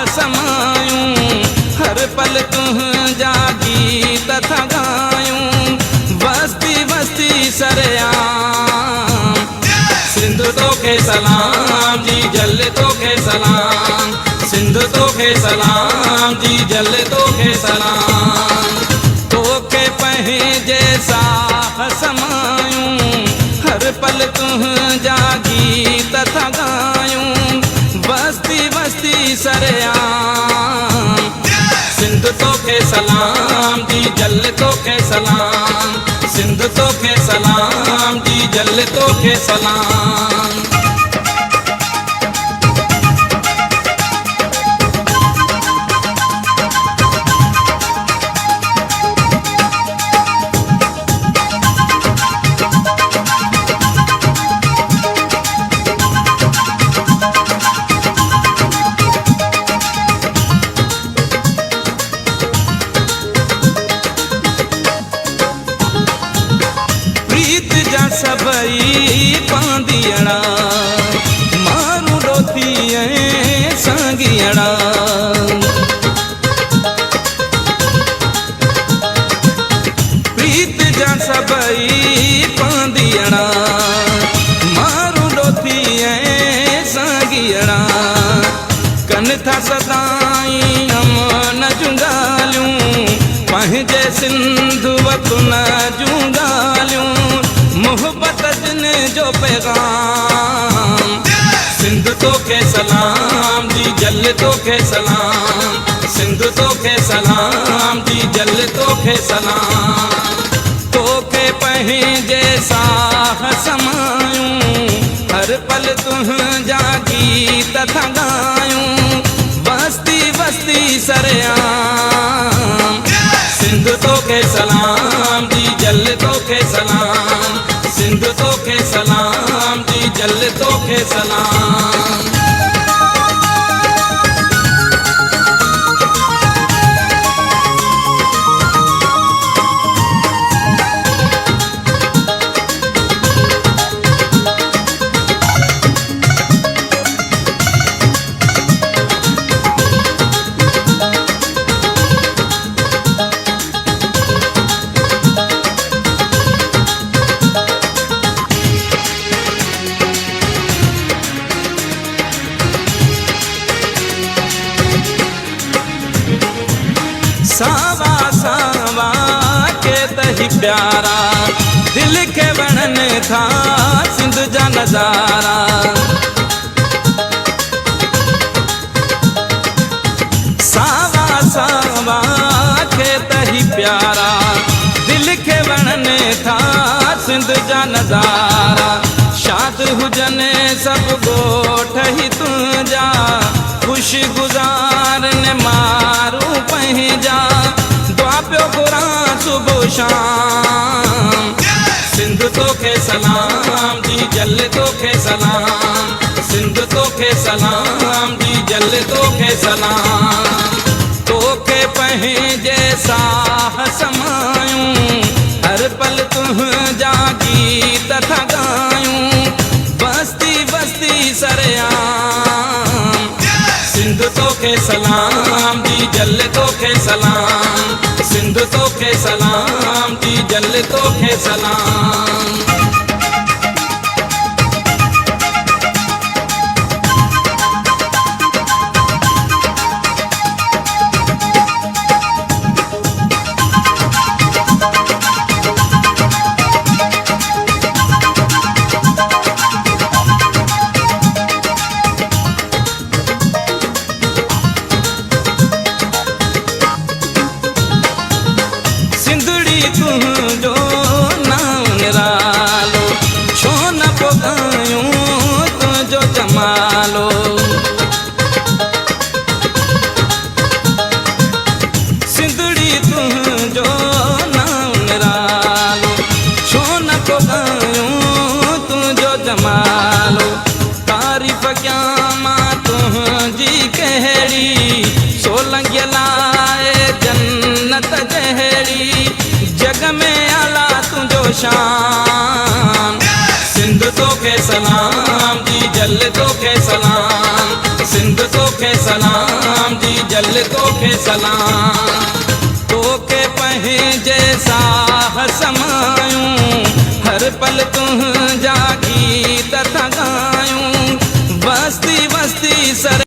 समायूं, हर पल तुझा गीत था गायूं, बस्ती बस्ती सरेआम। सिंध तोखे सलाम जी जल तोखे सलाम, सिंध तोखे सलाम जी जल तोखे सलाम। तोखे पंहिंजे साह समायूं, हर पल तुझा गीत था गायूं, बस्ती बस्ती सरेआम। सिंध तोखे सलाम जी जल तोखे सलाम, सिंध तोखे सलाम जी जल तोखे सलाम। सबई पांदियड़ा मारू डोथी संगियड़ा, प्रीत जा सबई पांदियड़ा मारू डोथी संगियड़ा। कन था सदाई अमन जुंगालियूं, पंहिंजे सिंध वतु न जुंगालियूं, मोहब्बत जिन जो पैगाम। सिंध तोखे सलाम जी जल तोखे सलाम, सिंध तोखे सलाम जी जल तोखे सलाम। तोखे पंहिंजे साह समायूं, हर पल तुझा गीत था गायूं, बस्ती बस्ती सरेआम। सिंध तोखे सलाम जी जल तोखे सलाम, सिंध तोखे सलाम जी जल तोखे सलाम। सावा सावा के तही प्यारा, दिल के वणन था सिंध जा नजारा। सावा सावा के तही प्यारा, दिल के वणन था सिंध जा नजारा। शाद हुजने सब गोठ ही तुझा, खुश गुजार ने मारू पंहिंजा, दुआ पियो घुरां सुबह शाम। सिंध तोखे सलाम जी जल तोखे सलाम, सिंध तोखे सलाम जी जल तोखे सलाम। तोखे पंहिंजे साह समायूं, हर पल तुझा गीत था गायूं, बस्ती बस्ती सरेआम। सिंध तोखे सलाम जी जल तोखे सलाम, सिंध तोखे सलाम जी जल तोखे सलाम। तुझो नाम निरालो, छो न पुगायूं तुझो जमालो। सिंधड़ी तुझो नाम निरालो, छो न पुगायूं तुझो जमालो। तारीफ़ कयां मां तुझी कहिड़ी, सोलंगी लाए जन्नत जहिड़ी, जग में आला तुझो शान। सिंध तोखे सलाम जी जल तोखे सलाम, सिंध तोखे सलाम जल तोखे सलाम। तोखे पंहिंजे साह समायूं, हर पल तुंहिंजा गीत था ॻायूं। वस्ती वस्ती सर